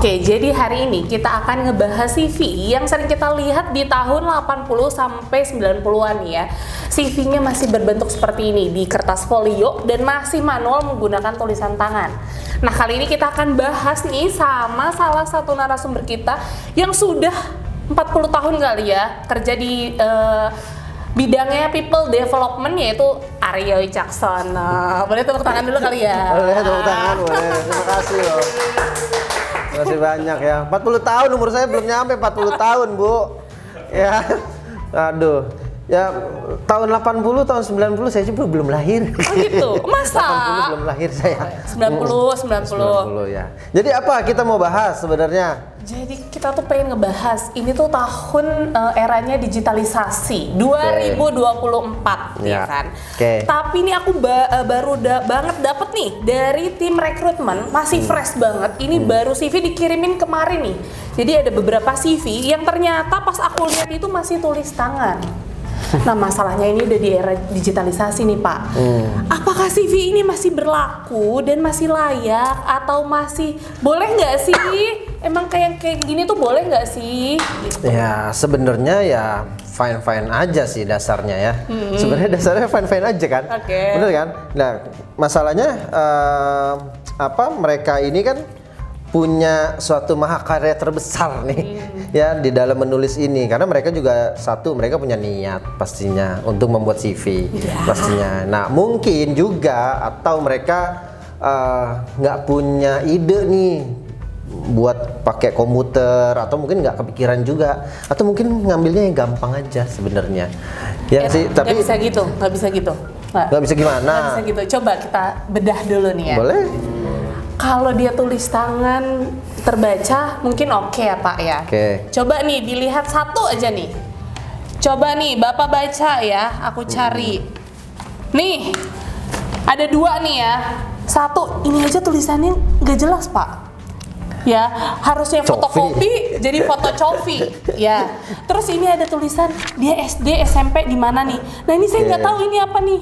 Oke, jadi hari ini kita akan ngebahas CV yang sering kita lihat di tahun 80 sampai 90-an ya. CV-nya masih berbentuk seperti ini di kertas folio dan masih manual menggunakan tulisan tangan. Nah, kali ini kita akan bahas nih sama salah satu narasumber kita yang sudah 40 tahun kali ya kerja di bidangnya people development, yaitu Aryo Wicaksono. Boleh tepuk tangan dulu kali ya? Boleh tepuk tangan, boleh. Terima kasih loh. Terima kasih banyak ya. 40 tahun umur saya belum nyampe 40 tahun, Bu. Ya. Aduh. Ya tahun 80, tahun 90 saya juga belum lahir. Oh gitu? Masa? 80 belum lahir saya. 90 ya. Jadi apa kita mau bahas sebenarnya? Jadi kita tuh pengen ngebahas ini tuh tahun eranya digitalisasi 2024 ya kan. Tapi ini aku baru banget dapet nih dari tim rekrutmen, masih fresh banget. Ini baru CV dikirimin kemarin nih. Jadi ada beberapa CV yang ternyata pas aku lihat itu masih tulis tangan. Nah, masalahnya ini udah di era digitalisasi nih Pak. Apakah CV ini masih berlaku dan masih layak atau masih boleh nggak sih? Emang kayak gini tuh boleh nggak sih? Gitu. Ya sebenarnya ya fine aja sih dasarnya ya. Sebenarnya dasarnya fine aja kan. Bener kan? Nah masalahnya mereka ini kan punya suatu mahakarya terbesar nih ya di dalam menulis ini, karena mereka juga mereka punya niat pastinya untuk membuat CV pastinya. Nah mungkin juga atau mereka nggak punya ide nih buat pakai komputer, atau mungkin nggak kepikiran juga, atau mungkin ngambilnya yang gampang aja sebenarnya ya sih. Tapi nggak bisa gitu. Nggak bisa gimana? Nggak bisa gitu. Coba kita bedah dulu nih ya. Boleh. Kalau dia tulis tangan terbaca mungkin oke ya Pak ya. Coba nih dilihat satu aja nih. Coba nih Bapak baca ya, aku cari. Nih, ada dua nih ya. Satu, ini aja tulisannya nggak jelas Pak. Ya, harusnya fotokopi jadi foto covi. Ya. Terus ini ada tulisan dia SD, SMP di mana nih. Nah, ini saya nggak tahu ini apa nih.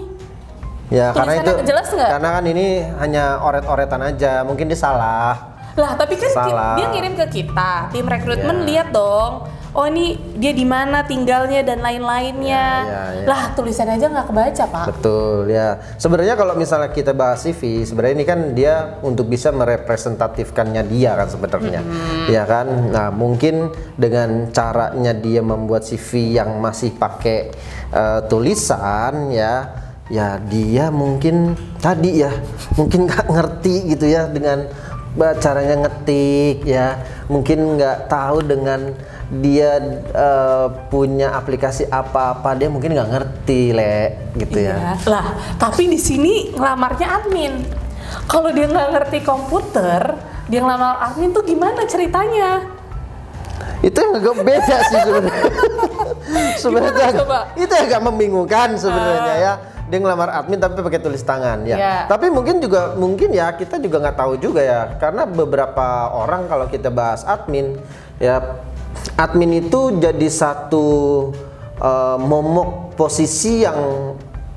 Ya karena itu jelas nggak? Karena kan ini hanya oret-oretan aja, mungkin dia salah. Lah tapi kan dia ngirim ke kita, tim rekrutmen lihat dong. Oh ini dia di mana tinggalnya dan lain-lainnya. Lah tulisannya aja nggak kebaca Pak. Betul ya. Sebenarnya kalau misalnya kita bahas CV, sebenarnya ini kan dia untuk bisa merepresentatifkannya dia kan sebenarnya, ya kan. Nah mungkin dengan caranya dia membuat CV yang masih pakai tulisan ya dia mungkin tadi ya mungkin nggak ngerti gitu ya dengan caranya ngetik ya, mungkin nggak tahu dengan dia punya aplikasi apa dia mungkin nggak ngerti gitu ya. Lah tapi di sini ngelamarnya admin. Kalau dia nggak ngerti komputer, dia ngelamar admin tuh gimana ceritanya? Itu yang agak beda sih sebenarnya. Itu agak membingungkan sebenarnya ya. Dia ngelamar admin tapi pakai tulis tangan ya. Tapi mungkin ya kita juga nggak tahu juga ya, karena beberapa orang kalau kita bahas admin ya, admin itu jadi satu momok posisi yang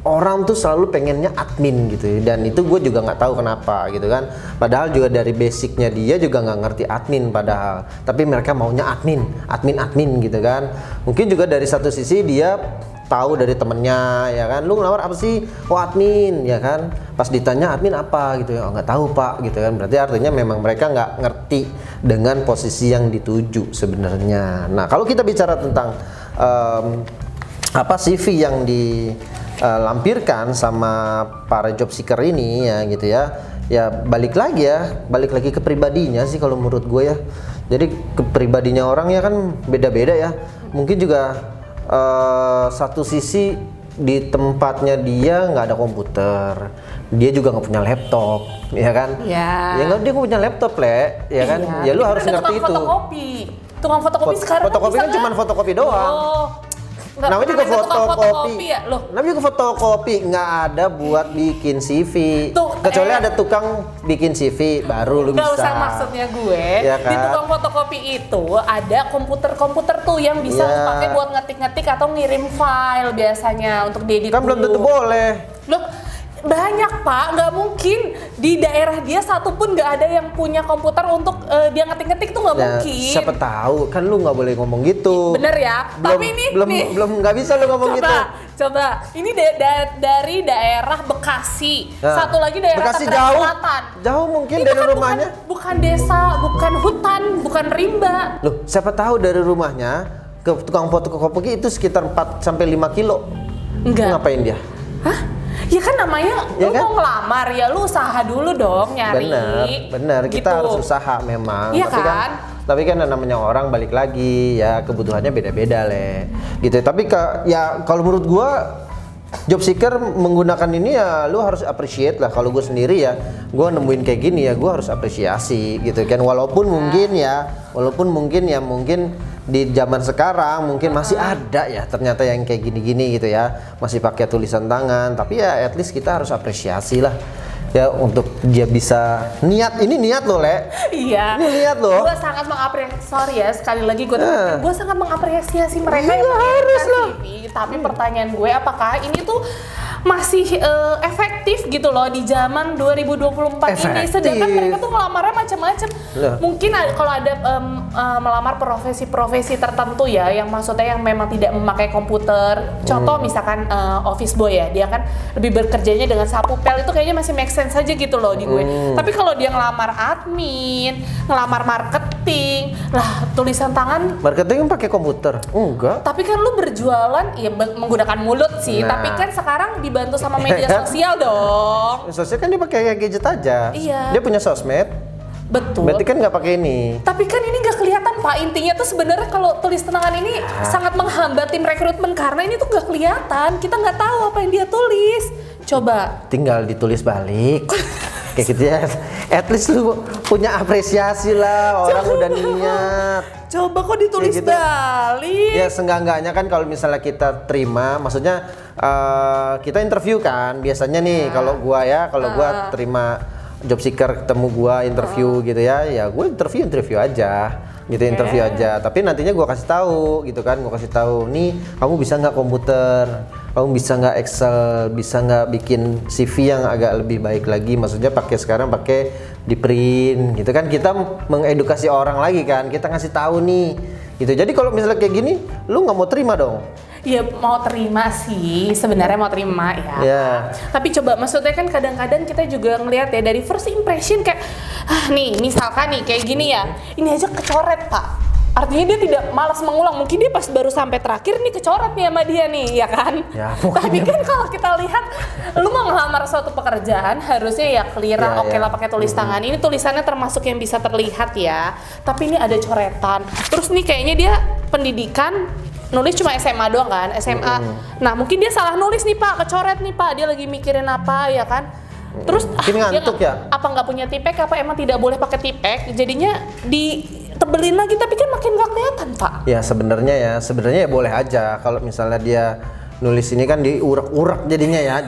orang tuh selalu pengennya admin gitu ya. Dan itu gue juga nggak tahu kenapa gitu kan, padahal juga dari basicnya dia juga nggak ngerti admin padahal, tapi mereka maunya admin gitu kan. Mungkin juga dari satu sisi dia tahu dari temennya ya kan, lu ngelamar apa sih? Oh admin ya kan. Pas ditanya admin apa gitu ya, oh, nggak tahu Pak gitu kan. Berarti artinya memang mereka nggak ngerti dengan posisi yang dituju sebenarnya. Nah kalau kita bicara tentang CV yang dilampirkan sama para job seeker ini ya gitu ya balik lagi ke pribadinya sih kalau menurut gue ya. Jadi kepribadinya orang ya kan beda-beda ya. Mungkin juga satu sisi di tempatnya dia nggak ada komputer, dia juga nggak punya laptop, ya kan? Ya nggak, dia nggak punya laptop ya kan? Ya lu harus ngerti itu. Tukang fotokopi sekarang fotokopi kan cuma fotokopi doang. Namanya juga fotokopi ya loh. Namanya juga fotokopi, nggak ada buat bikin CV. Kecuali ada tukang bikin CV baru lu bisa. Gak usah, maksudnya gue ya kan? Di tukang fotokopi itu ada komputer tuh yang bisa dipakai buat ngetik-ngetik atau ngirim file biasanya untuk diedit. Kan belum tentu boleh. Loh, Banyak Pak, nggak mungkin di daerah dia satupun nggak ada yang punya komputer untuk dia ngetik-ngetik tuh nggak mungkin. Siapa tahu, kan lu nggak boleh ngomong gitu. Bener ya, tapi ini belum nggak bisa lu ngomong gitu. Coba, ini dari daerah Bekasi, satu lagi daerah Bekasi Tangerang jauh, Selatan. jauh mungkin itu dari kan rumahnya. Bukan desa, bukan hutan, bukan rimba. Loh, siapa tahu dari rumahnya ke tukang fotokopi itu sekitar 4 sampai 5 kilo. Enggak. Ngapain dia? Hah? Ya kan namanya Ya lu kan? mau ngelamar ya lu usaha dulu dong nyari. Bener, gitu. kita harus usaha memang. Iya Tapi kan namanya orang balik lagi ya kebutuhannya beda-beda Le. Gitu. Tapi ya kalau menurut gua job seeker menggunakan ini ya lu harus appreciate lah. Kalau gue sendiri ya, gue nemuin kayak gini ya gue harus apresiasi gitu kan. Walaupun mungkin di zaman sekarang mungkin masih ada ya ternyata yang kayak gini-gini gitu ya, masih pakai tulisan tangan. Tapi ya at least kita harus apresiasi lah ya untuk dia bisa niat loh Le. Iya. Ini niat loh. Gue sangat mengapresiasi, sorry ya sekali lagi gue sangat mengapresiasi mereka Iya, yang harus lah. Tapi pertanyaan gue apakah ini tuh masih efektif gitu loh di zaman 2024 ini, sedangkan mereka tuh ngelamarnya macam-macam. Mungkin kalau ada melamar profesi-profesi tertentu ya, yang maksudnya yang memang tidak memakai komputer. Contoh misalkan office boy ya, dia kan lebih bekerjanya dengan sapu pel, itu kayaknya masih make sense aja gitu loh di gue. Tapi kalau dia ngelamar admin, ngelamar marketing, lah tulisan tangan. Marketing pakai komputer? Enggak. Tapi kan lu berjualan ya menggunakan mulut sih. Tapi kan sekarang dibantu sama media sosial dong. Sosial kan dia pakai gadget aja. Iya. Dia punya sosmed. Betul. Berarti kan nggak pakai ini. Tapi kan ini nggak kelihatan Pak. Intinya tuh sebenarnya kalau tulis tangan ini sangat menghambat tim rekrutmen karena ini tuh nggak kelihatan. Kita nggak tahu apa yang dia tulis. Coba. Tinggal ditulis balik. Kayak gitu ya. At least lu punya apresiasi lah, orang udah niat. Coba kok ditulis gitu. balik. Ya seenggak-enggaknya kan kalau misalnya kita terima, maksudnya kita interview kan biasanya nih kalau gua terima job seeker ketemu gua interview gitu ya gua interview aja gitu, interview aja. Tapi nantinya gua kasih tahu gitu kan, gua kasih tahu nih kamu bisa nggak komputer, kamu bisa nggak Excel, bisa nggak bikin CV yang agak lebih baik lagi, maksudnya sekarang pakai di print gitu kan. Kita mengedukasi orang lagi kan, kita ngasih tahu nih gitu. Jadi kalau misalnya kayak gini lu nggak mau terima dong? Ya mau terima sih, sebenarnya mau terima ya. Yeah. Tapi coba maksudnya kan kadang-kadang kita juga ngelihat ya dari first impression kayak nih misalkan nih kayak gini ya, ini aja kecoret Pak. Artinya dia tidak malas mengulang, mungkin dia pas baru sampai terakhir nih kecoret nih sama dia nih, ya kan? Ya, tapi kan kalau kita lihat, lu mau ngelamar suatu pekerjaan harusnya ya clear, oke lah pakai tulis tangan. Ini tulisannya termasuk yang bisa terlihat ya, tapi ini ada coretan. Terus nih kayaknya dia pendidikan nulis cuma SMA doang kan, SMA. Nah mungkin dia salah nulis nih Pak, kecoret nih Pak, dia lagi mikirin apa ya kan? Terus ngantuk ya? Apa nggak punya tipek? Apa emang tidak boleh pakai tipek? Jadinya ditebelin lagi, tapi kan makin nggak kelihatan Pak. Ya sebenarnya ya boleh aja kalau misalnya dia nulis ini kan diurak-urak jadinya ya.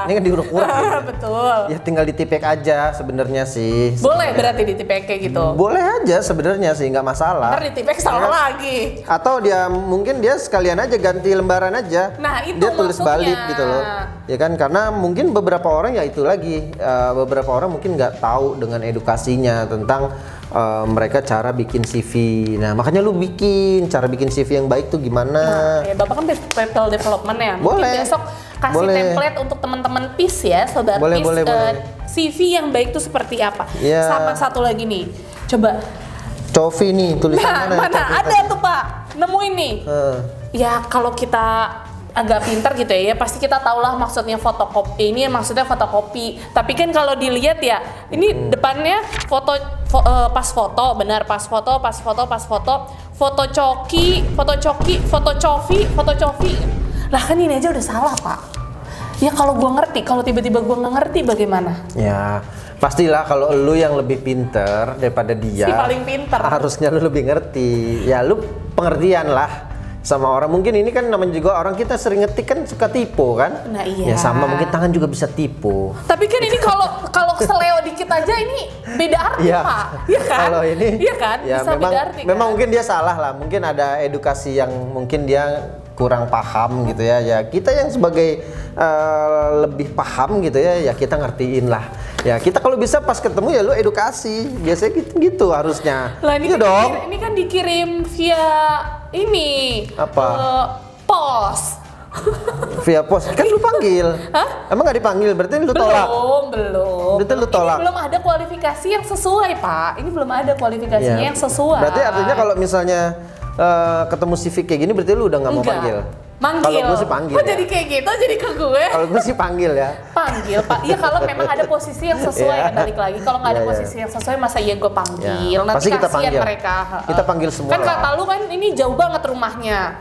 Ini kan diurak-urak. Ya. Betul. Ya tinggal ditipek aja sebenarnya sih. Boleh berarti ditipek kayak gitu. Boleh aja sebenarnya sih, nggak masalah. Ntar ditipek salah lagi. Atau mungkin dia sekalian aja ganti lembaran aja. Nah, itu dia tulis maksudnya. balik gitu loh. Ya kan, karena mungkin beberapa orang ya itu lagi. Beberapa orang mungkin nggak tahu dengan edukasinya tentang mereka cara bikin CV. Nah makanya lu cara bikin CV yang baik tuh gimana? Nah, ya Bapak kan people development ya. Mungkin besok kasih template untuk teman-teman PIS ya, sobat PIS. CV yang baik tuh seperti apa? Ya. Sama satu lagi nih, coba. Covi nih tulisan mana ada tuh Pak, nemuin nih. Ya kalau kita agak pintar gitu ya pasti kita tahu lah maksudnya fotokopi, ini maksudnya fotokopi. Tapi kan kalau dilihat ya ini depannya pas foto covi. Lah kan ini aja udah salah Pak. Ya kalau gua ngerti, kalau tiba-tiba gua nggak ngerti bagaimana? Ya pastilah kalau lu yang lebih pinter daripada dia, si paling pinter, harusnya lu lebih ngerti. Ya lu pengertian lah sama orang. Mungkin ini kan namanya juga orang kita sering ngetik kan suka tipu kan. Nah iya. Ya sama mungkin tangan juga bisa tipu. Tapi kan ini kalau seleo dikit aja ini beda arti ya, Pak. Iya kan? Kalau ini iya kan? Ya bisa beda arti. Memang kan? mungkin dia salah lah. Mungkin ada edukasi yang mungkin dia kurang paham gitu ya, ya kita yang sebagai lebih paham gitu ya kita ngertiin lah. Ya kita kalau bisa pas ketemu ya lu edukasi, biasanya gitu harusnya. Lah ini iya kan dong. Ini kan dikirim via ini Apa? Pos. Via pos kan lu panggil. Hah? Emang nggak dipanggil? Berarti lu tolak. Belum. Berarti lu tolak. Ini belum ada kualifikasi yang sesuai, Pak. Ini belum ada kualifikasinya yang sesuai. Berarti artinya kalau misalnya ketemu CV kayak gini berarti lu udah nggak mau panggil. Manggil. Kalau gue sih panggil. Kok ya. jadi kayak gitu? Jadi ke gue? Kalau gue sih panggil ya. Panggil, Pak. Iya kalau memang ada posisi yang sesuai ya balik lagi. Kalau nggak ada posisi yang sesuai masa iya gue panggil. Nanti pasti kita kasihan panggil. mereka. Kita panggil semua. Kan kata lu kan ini jauh banget rumahnya.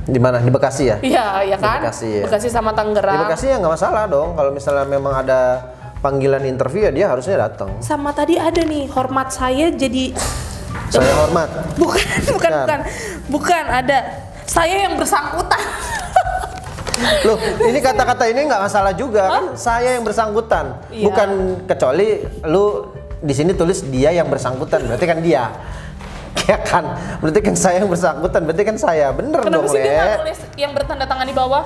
Di mana? Di Bekasi ya? Iya, kan? Bekasi, ya. Bekasi sama Tangerang. Di Bekasi ya nggak masalah dong. Kalau misalnya memang ada panggilan interview ya dia harusnya datang. Sama tadi ada nih hormat saya jadi. Saya hormat. Bukan ada. Saya yang bersangkutan. Loh, ini kata-kata ini nggak masalah juga kan? Saya yang bersangkutan, bukan kecuali lu di sini tulis dia yang bersangkutan, berarti kan dia, ya kan? Berarti kan saya yang bersangkutan, berarti kan saya, bener Kenapa dong sih dia nggak Le. tulis yang bertanda tangan di bawah?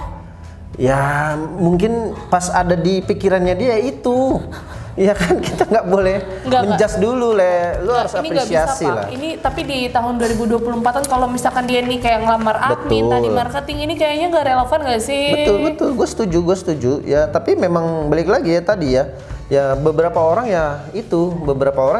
Ya mungkin pas ada di pikirannya dia itu. Iya kan kita nggak boleh menjas dulu Le, lu harus apresiasi lah. Ini tapi di tahun 2024 kan kalau misalkan dia nih kayak ngelamar admin tadi marketing ini kayaknya nggak relevan nggak sih? Betul, gue setuju. Ya tapi memang balik lagi ya tadi ya beberapa orang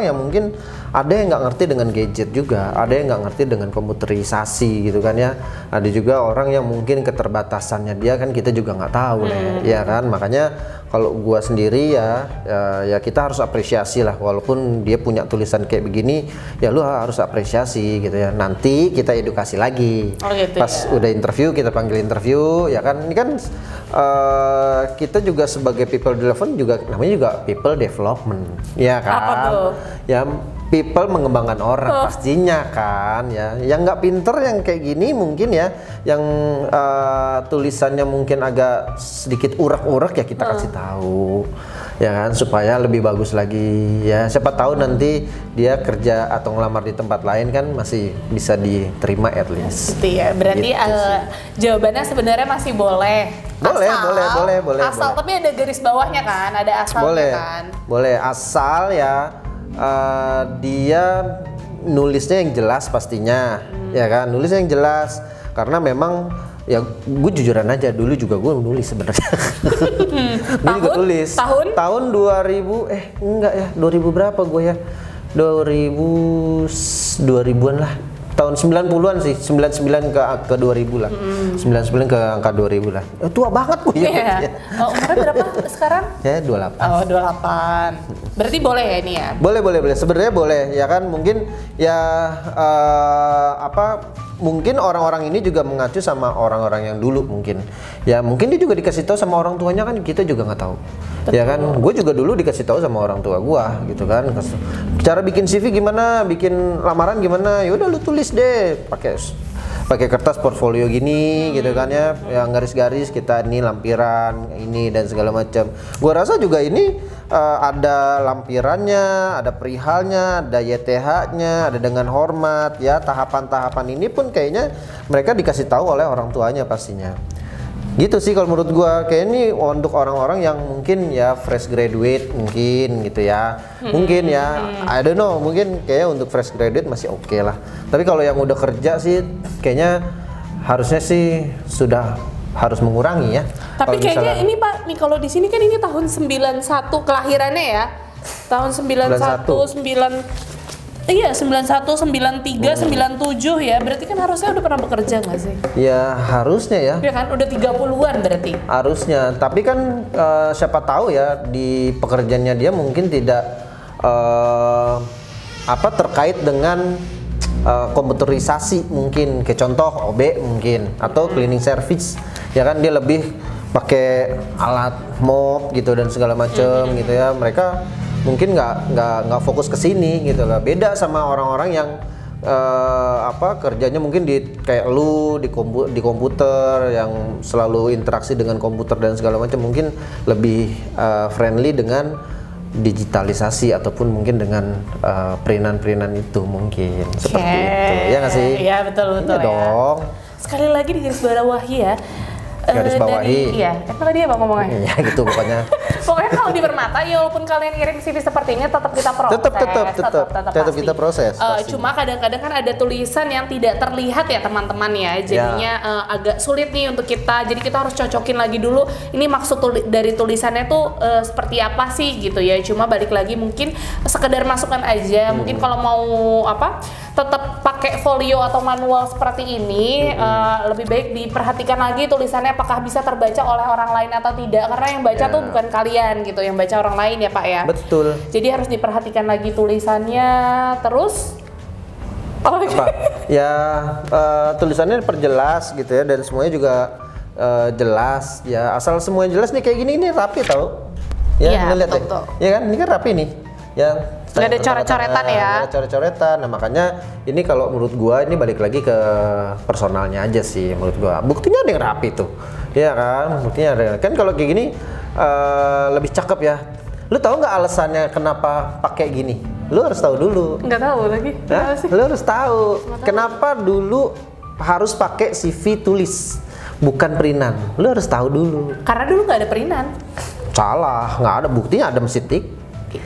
yang mungkin ada yang nggak ngerti dengan gadget juga, ada yang nggak ngerti dengan komputerisasi gitu kan ya. Ada juga orang yang mungkin keterbatasannya dia kan kita juga nggak tahu ya kan. Makanya kalau gua sendiri ya kita harus apresiasi lah, walaupun dia punya tulisan kayak begini ya lu harus apresiasi gitu ya. Nanti kita edukasi lagi. Gitu pas udah interview kita panggil interview ya kan. Ini kan kita juga sebagai people development juga namanya juga people development ya kan. Apa tuh? Ya people mengembangkan orang pastinya kan ya. Yang nggak pinter yang kayak gini mungkin ya, yang tulisannya mungkin agak sedikit urak-urak ya kita kasih tahu ya kan, supaya lebih bagus lagi ya. Siapa tahu nanti dia kerja atau ngelamar di tempat lain kan masih bisa diterima at least. Gitu ya. Berarti Gitu jawabannya sebenarnya masih boleh. Boleh. Asal tapi ada garis bawahnya kan, ada asalnya kan. Boleh asal ya. Dia nulisnya yang jelas pastinya ya kan, nulisnya yang jelas karena memang ya gue jujuran aja dulu juga gue nulis sebenarnya. Gue juga tulis tahun 2000 enggak ya 2000 berapa gue ya 2000-an lah, tahun 90-an sih, 99 ke 2000 lah. 99 ke angka 2000 lah. Tua banget gue ya. Umurnya berapa sekarang? Ya 28. Oh 28. Berarti boleh ya ini ya? Boleh. Sebenarnya boleh ya kan, mungkin ya mungkin orang-orang ini juga mengacu sama orang-orang yang dulu mungkin. Ya mungkin dia juga dikasih tahu sama orang tuanya kan, kita juga nggak tahu. Betul. Ya kan, gue juga dulu dikasih tahu sama orang tua gue gitu kan. Cara bikin CV gimana, bikin lamaran gimana, ya udah lu tulis deh pakai kertas portfolio gini gitu kan ya, yang garis-garis kita ini lampiran ini dan segala macam. Gua rasa juga ini ada lampirannya, ada perihalnya, ada YTH-nya, ada dengan hormat ya. Tahapan-tahapan ini pun kayaknya mereka dikasih tahu oleh orang tuanya pastinya. Gitu sih kalau menurut gua, kayak ini untuk orang-orang yang mungkin ya fresh graduate mungkin gitu ya. Mungkin ya, I don't know, mungkin kayaknya untuk fresh graduate masih oke lah. Tapi kalau yang udah kerja sih kayaknya harusnya sih sudah harus mengurangi ya. Tapi kayaknya ini Pak, nih kalau di sini kan ini tahun 91 kelahirannya ya. Tahun 91, 93, 97 ya. Berarti kan harusnya udah pernah bekerja nggak sih? Ya harusnya ya. Ya kan udah 30-an berarti. Harusnya. Tapi kan siapa tahu ya di pekerjaannya dia mungkin tidak terkait dengan komputerisasi mungkin. Kayak contoh OB mungkin atau cleaning service. Ya kan dia lebih pakai alat mop gitu dan segala macam gitu ya. Mereka mungkin nggak fokus ke sini gitu lah. Beda sama orang-orang yang kerjanya mungkin kayak lu di komputer yang selalu interaksi dengan komputer dan segala macam, mungkin lebih friendly dengan digitalisasi ataupun mungkin dengan perinan-perinan itu mungkin seperti itu. Ya nggak sih? Iya betul ya dong. sekali lagi digarisbawahi ya. Garis bawahi. Iya, emang dia apa ngomongnya? Ya gitu pokoknya. Pokoknya kalau di Permata, ya walaupun kalian kirim CV seperti ini, tetap kita proses. Tetap kita proses. Cuma kadang-kadang kan ada tulisan yang tidak terlihat ya teman-teman ya, jadinya agak sulit nih untuk kita. Jadi kita harus cocokin lagi dulu. Ini maksud dari tulisannya tuh seperti apa sih gitu ya. Cuma balik lagi mungkin sekedar masukan aja. Mungkin kalau mau tetap pakai folio atau manual seperti ini, lebih baik diperhatikan lagi tulisannya apakah bisa terbaca oleh orang lain atau tidak, karena yang baca tuh bukan kalian gitu, yang baca orang lain ya Pak ya. Betul. Jadi harus diperhatikan lagi tulisannya. Terus ya tulisannya perjelas gitu ya, dan semuanya juga jelas ya, asal semuanya jelas nih kayak gini ini rapi tau ya, lihat deh ya kan, ini kan rapi nih ya, nggak ada coret-coretan ya, nggak ada coret-coretan. Nah makanya ini kalau menurut gua ini balik lagi ke personalnya aja sih menurut gua. Buktinya ada yang rapi tuh ya kan, buktinya ada kan. Kalau kayak gini lebih cakep ya. Lu tahu nggak alasannya kenapa pakai gini? Lu harus tahu dulu. Nggak tahu lagi. Lu harus tahu kenapa dulu harus pakai CV tulis bukan printan. Lu harus tahu dulu. Karena dulu nggak ada printan. Salah, nggak ada, buktinya ada mesin tik.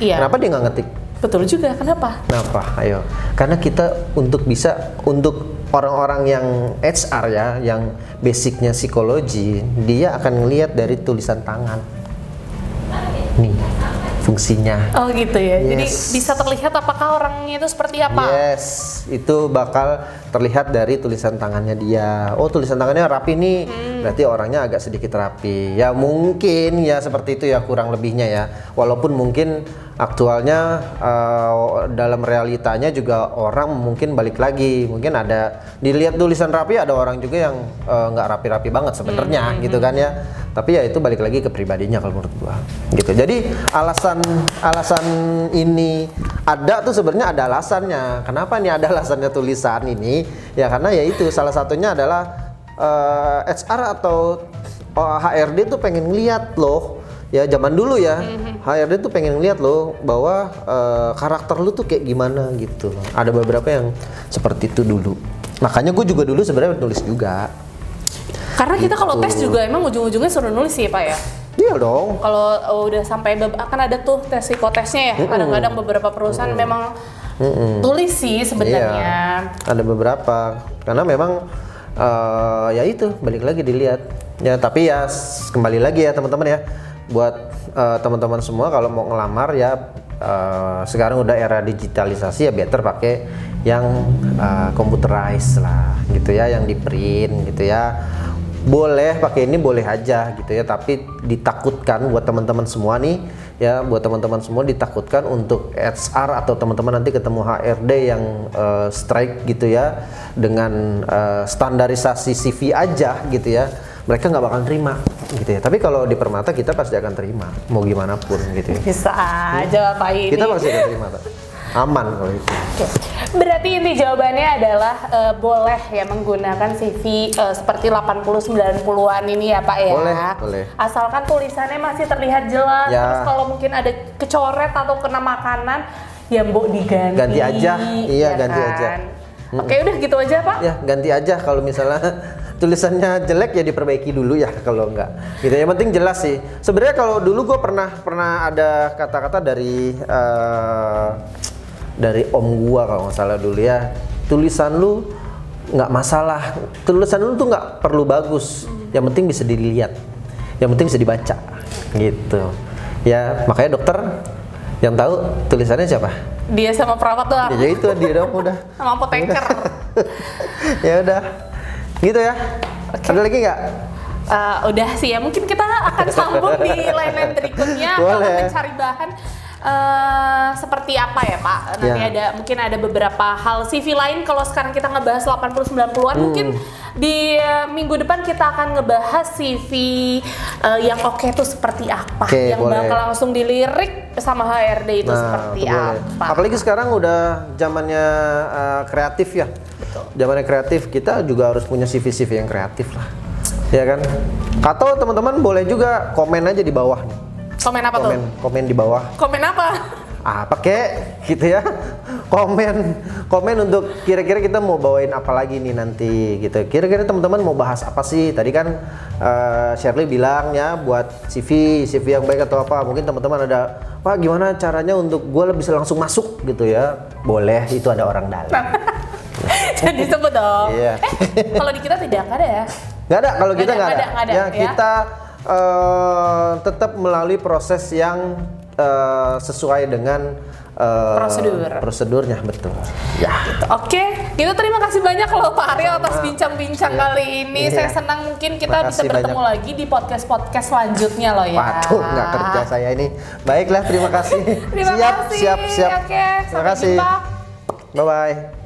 Iya. Kenapa dia nggak ngetik? Betul juga, kenapa? Kenapa? Ayo. Karena kita untuk orang-orang yang HR ya, yang basicnya psikologi, dia akan ngelihat dari tulisan tangan. Nih, fungsinya. Oh gitu ya. Yes. Jadi bisa terlihat apakah orangnya itu seperti apa? Yes, itu bakal terlihat dari tulisan tangannya dia. Oh, tulisan tangannya rapi nih. Berarti orangnya agak sedikit rapi. Ya mungkin ya seperti itu ya, kurang lebihnya ya. Walaupun mungkin aktualnya dalam realitanya juga orang mungkin balik lagi, mungkin ada dilihat tulisan rapi, ada orang juga yang nggak rapi-rapi banget sebenarnya gitu kan ya. Tapi ya itu balik lagi ke pribadinya kalau menurut gua gitu. Jadi alasan ini ada tuh sebenarnya ada alasannya. Kenapa nih ada alasannya tulisan ini? Ya karena ya itu salah satunya adalah HR atau HRD tuh pengen ngeliat loh. Ya zaman dulu ya, HRD tuh pengen ngeliat loh bahwa karakter lu tuh kayak gimana gitu. Ada beberapa yang seperti itu dulu. Makanya gue juga dulu sebenarnya nulis juga. Karena kita kalau tes juga emang ujung-ujungnya suruh nulis sih Pak ya? Iya dong. Kalau udah sampai akan ada tuh tes psikotesnya ya. Kadang-kadang beberapa perusahaan memang tulis sih sebenarnya. Iya, ada beberapa. Karena memang ya itu balik lagi dilihat. Ya tapi ya kembali lagi ya teman-teman ya. Buat teman-teman semua kalau mau ngelamar ya sekarang udah era digitalisasi ya, better pakai yang computerized lah gitu ya, yang di print gitu ya. Boleh pakai ini boleh aja gitu ya, tapi ditakutkan buat teman-teman semua nih ya, buat teman-teman semua ditakutkan untuk HR atau teman-teman nanti ketemu HRD yang strike gitu ya, dengan standarisasi CV aja gitu ya, mereka nggak bakal terima gitu ya. Tapi kalau di Permata kita pasti akan terima mau gimana pun gitu ya. Bisa aja Pak ini. Kita pasti akan terima Pak. Aman kalau itu. Berarti inti jawabannya adalah boleh ya menggunakan CV seperti 80-90-an ini ya Pak ya. Boleh. Asalkan tulisannya masih terlihat jelas. Ya. Terus kalau mungkin ada kecoret atau kena makanan ya mbok diganti. Ganti aja. Iya, ya ganti kan? aja. Oke, udah gitu aja Pak. Ya, ganti aja kalau misalnya tulisannya jelek ya diperbaiki dulu ya, kalau enggak gitu. Yang penting jelas sih. Sebenarnya kalau dulu gue pernah ada kata-kata dari om gua kalau nggak salah dulu ya, tulisan lu nggak masalah, tulisan lu tuh nggak perlu bagus, yang penting bisa dilihat, yang penting bisa dibaca gitu ya. Makanya dokter yang tahu tulisannya siapa? Dia sama perawat doang. Ya itu dia dong udah. Sama apoteker. Ya udah gitu ya. Okay. Ada lagi nggak? Udah sih ya, mungkin kita akan sambung di lain-lain berikutnya kalau mencari bahan seperti apa ya Pak. Nanti mungkin ada beberapa hal CV lain. Kalau sekarang kita ngebahas 80-90-an, mungkin di minggu depan kita akan ngebahas CV yang oke itu seperti apa, yang bakal langsung dilirik sama HRD itu seperti apa. Apalagi sekarang udah zamannya kreatif ya. Zamannya kreatif, kita juga harus punya CV-CV yang kreatif lah. Ya kan? Atau teman-teman boleh juga komen aja di bawah nih. Komen apa tuh? Komen di bawah. Komen apa? apa kek gitu ya. Komen untuk kira-kira kita mau bawain apa lagi nih nanti gitu. Kira-kira teman-teman mau bahas apa sih? Tadi kan Shirley bilang ya buat CV yang baik atau apa. Mungkin teman-teman ada, Pak gimana caranya untuk gue bisa langsung masuk gitu ya. Boleh, itu ada orang dalam. Jadi sebut dong. Iya. Kalau di kita tidak ada ya? Nggak ada, kalau kita nggak ada. Nggak ada, Ya, ya. kita tetap melalui proses yang sesuai dengan prosedurnya, betul. Ya. Gitu. Oke, kita terima kasih banyak loh Pak Aryo atas bincang-bincang kali ini. Saya senang mungkin kita bisa bertemu lagi di podcast selanjutnya loh ya. Waduh, nggak kerja saya ini. Baiklah, terima kasih. Terima kasih. Siap. Oke, Terima kasih. jumpa. Bye-bye.